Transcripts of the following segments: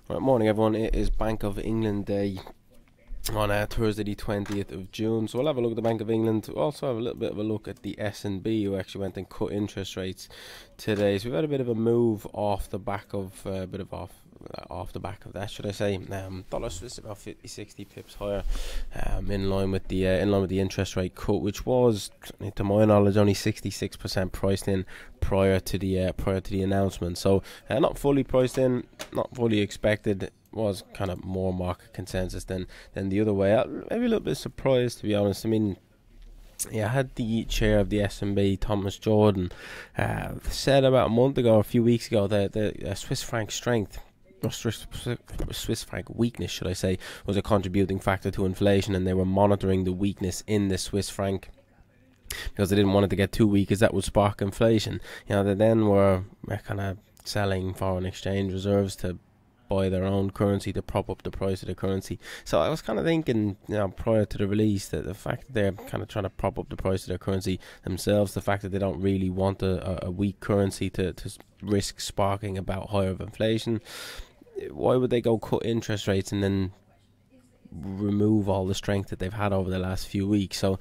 Right, morning everyone. It is Bank of England Day on Thursday the 20th of June. So we'll have a look at the Bank of England. We'll also have a little bit of a look at the SNB, who actually went and cut interest rates today. So we've had a bit of a move off the back of off the back of that, should I say. Dollar Swiss about 50-60 pips higher, in line with the interest rate cut, which was, to my knowledge, only 66% priced in prior to the announcement. So not fully priced in, not fully expected. Was kind of more market consensus than the other way. Maybe a little bit surprised, to be honest. I mean, yeah, I had the chair of the SNB, Thomas Jordan, said about a month ago, a few weeks ago, that the Swiss franc strength, or Swiss franc weakness, should I say, was a contributing factor to inflation, and they were monitoring the weakness in the Swiss franc because they didn't want it to get too weak, as that would spark inflation. You know, they then were kind of selling foreign exchange reserves to buy their own currency to prop up the price of the currency. So I was kind of thinking, prior to the release, that the fact that they're kind of trying to prop up the price of their currency themselves, the fact that they don't really want a weak currency to risk sparking about higher inflation, why would they go cut interest rates and then remove all the strength that they've had over the last few weeks? So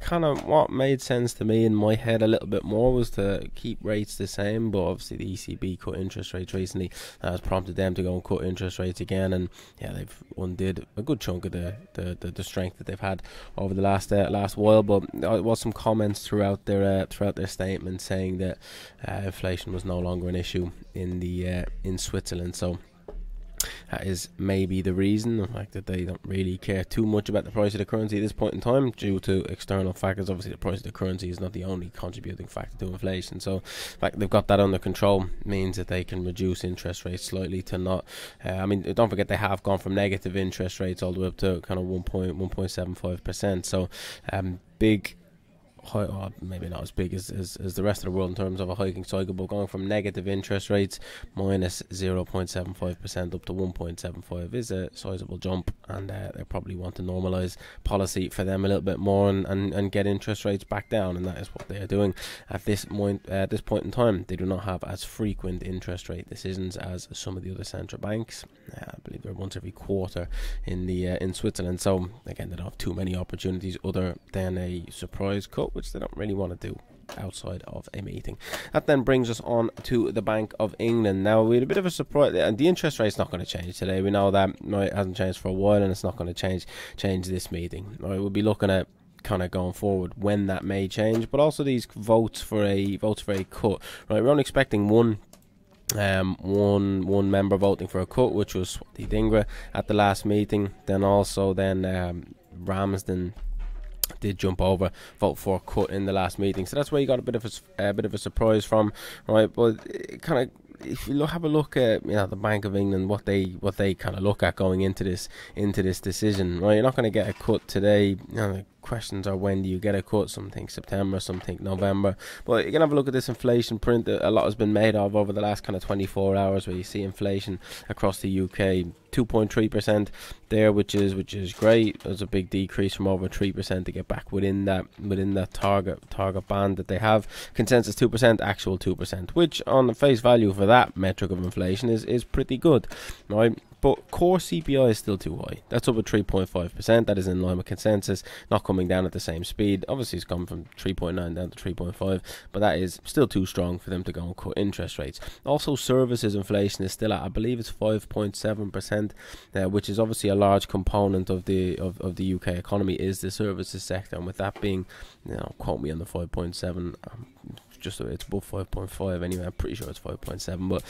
kind of what made sense to me in my head a little bit more was to keep rates the same, but obviously the ECB cut interest rates recently. That has prompted them to go and cut interest rates again, and yeah, they've undid a good chunk of the strength that they've had over the last while. But there was some comments throughout their statement saying that inflation was no longer an issue in Switzerland. So that is maybe the reason, the fact that they don't really care too much about the price of the currency at this point in time due to external factors. Obviously, the price of the currency is not the only contributing factor to inflation. So the fact they've got that under control means that they can reduce interest rates slightly to not... I mean, don't forget they have gone from negative interest rates all the way up to kind of 1.75%. So big... maybe not as big as the rest of the world in terms of a hiking cycle, but going from negative interest rates minus 0.75% up to 1.75 is a sizable jump, and they probably want to normalise policy for them a little bit more and get interest rates back down, and that is what they are doing at this point in time. They do not have as frequent interest rate decisions as some of the other central banks. I believe they're once every quarter in Switzerland. So again, they don't have too many opportunities other than a surprise cut, which they don't really want to do outside of a meeting. That then brings us on to the Bank of England. Now, we had a bit of a surprise, and the interest rate's not going to change today. We know that, right? It hasn't changed for a while, and it's not going to change this meeting. Right? We'll be looking at kind of going forward when that may change, but also these votes for a cut. Right, we're only expecting one member voting for a cut, which was Swati Dingra at the last meeting. Then Ramsden did jump over, vote for a cut in the last meeting. So that's where you got a bit of a surprise from, right? But kind of, if you have a look at the Bank of England, what they kind of look at going into this decision, right? You're not going to get a cut today. The questions are, when do you get a cut? Some think September, some think November. But you can have a look at this inflation print that a lot has been made of over the last kind of 24 hours, where you see inflation across the UK 2.3% there, which is great. There's a big decrease from over 3% to get back within that target band that they have. Consensus 2%, actual 2%, which on the face value for that metric of inflation is pretty good, right? But core CPI is still too high. That's up at 3.5%. That is in line with consensus, not coming down at the same speed. Obviously, it's gone from 3.9 down to 3.5, but that is still too strong for them to go and cut interest rates. Also, services inflation is still at, I believe it's 5.7%, which is obviously a large component of the UK economy, is the services sector. And with that being, quote me on the 5.7, just it's above 5.5 anyway. I'm pretty sure it's 5.7, but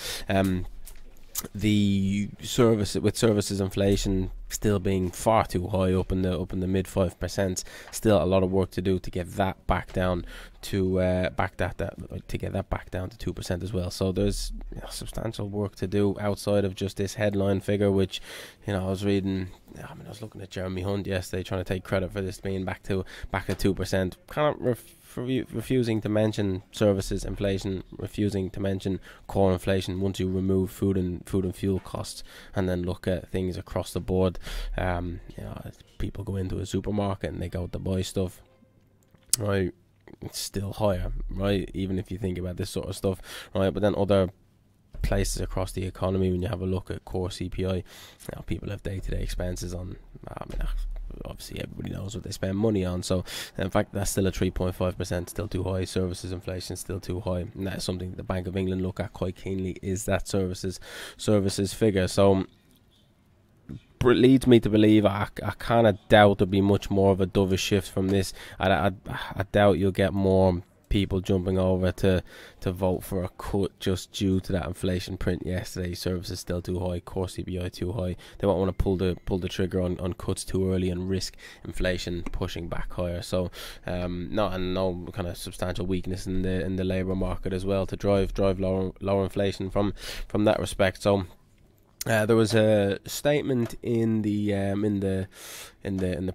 the services inflation still being far too high, up in the mid 5%. Still a lot of work to do to get that back down to get that back down to 2% as well. So there's substantial work to do outside of just this headline figure, which I was reading. I was looking at Jeremy Hunt yesterday, trying to take credit for this being back at 2%. Kind of refusing to mention services inflation, refusing to mention core inflation once you remove food and fuel costs, and then look at things across the board. People go into a supermarket and they go to buy stuff, right? It's still higher, right? Even if you think about this sort of stuff, right? But then other places across the economy. When you have a look at core CPI, people have day-to-day expenses on. Obviously, everybody knows what they spend money on. So, in fact, that's still at 3.5%, still too high. Services inflation still too high, and that's something the Bank of England look at quite keenly. Is that services figure? So, it leads me to believe I kind of doubt there'll be much more of a dovish shift from this. I doubt you'll get more people jumping over to vote for a cut just due to that inflation print yesterday. Services still too high, core CPI too high. They won't want to pull the trigger on cuts too early and risk inflation pushing back higher. So no kind of substantial weakness in the labour market as well to drive lower inflation from that respect. So there was a statement in the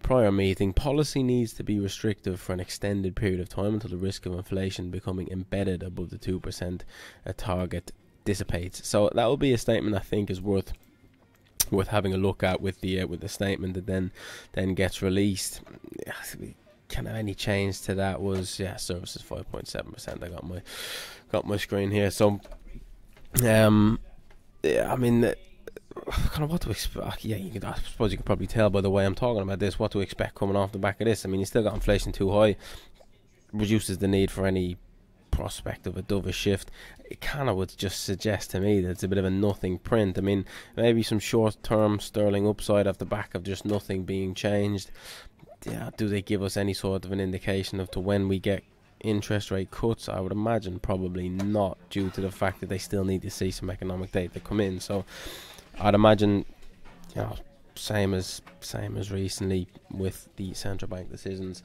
prior meeting. Policy needs to be restrictive for an extended period of time until the risk of inflation becoming embedded above the 2% target dissipates. So that will be a statement I think is worth having a look at with the statement that then gets released. Kind of any change to that was services 5.7%. I got my screen here. So I mean, kind of what to expect. I suppose you can probably tell by the way I'm talking about this what to expect coming off the back of this. I mean, you still got inflation too high, reduces the need for any prospect of a dovish shift. It kind of would just suggest to me that it's a bit of a nothing print. I mean, maybe some short-term sterling upside off the back of just nothing being changed. Do they give us any sort of an indication of to when we get interest rate cuts? I would imagine probably not, due to the fact that they still need to see some economic data come in. So I'd imagine, same as recently with the central bank decisions,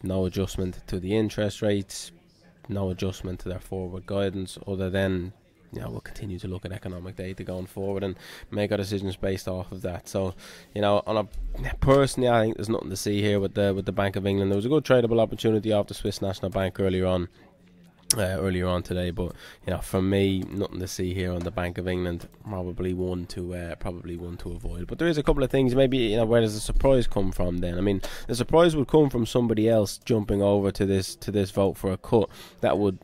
no adjustment to the interest rates, no adjustment to their forward guidance, other than we'll continue to look at economic data going forward and make our decisions based off of that. So, personally, I think there's nothing to see here with the Bank of England. There was a good tradable opportunity off the Swiss National Bank earlier on today, but for me, nothing to see here on the Bank of England. Probably one to avoid. But there is a couple of things. Maybe where does the surprise come from? Then I mean, the surprise would come from somebody else jumping over to this vote for a cut. That would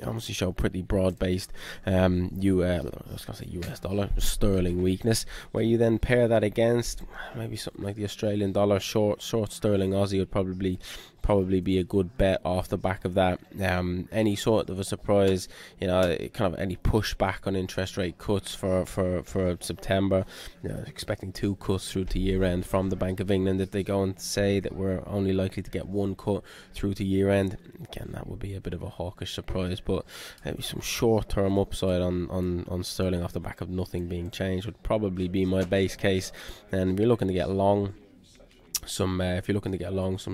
obviously show pretty broad-based US dollar, sterling weakness, where you then pair that against maybe something like the Australian dollar. Short sterling Aussie would probably be a good bet off the back of that. Any sort of a surprise, kind of any pushback on interest rate cuts for September, expecting 2 cuts through to year end from the Bank of England. If they go and say that we're only likely to get 1 cut through to year end, again, that would be a bit of a hawkish surprise. But maybe some short term upside on sterling off the back of nothing being changed would probably be my base case. And if you're looking to get long some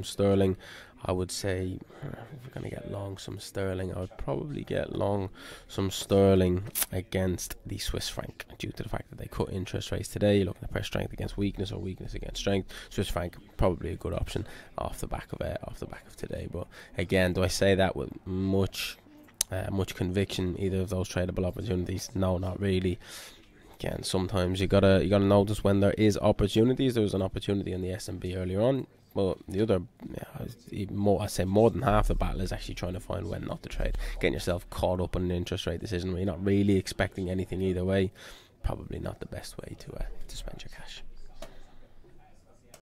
sterling, I would say if we're going to get long some sterling, I would probably get long some sterling against the Swiss franc, due to the fact that they cut interest rates today. You're looking to press strength against weakness or weakness against strength. Swiss franc probably a good option off the back of today. But again, do I say that with much conviction, either of those tradable opportunities? No, not really. Again, sometimes you gotta notice when there is opportunities. There was an opportunity in the SNB earlier on. Well, the other, I'd say more than half the battle is actually trying to find when not to trade. Getting yourself caught up on an interest rate decision where you're not really expecting anything either way. Probably not the best way to spend your cash.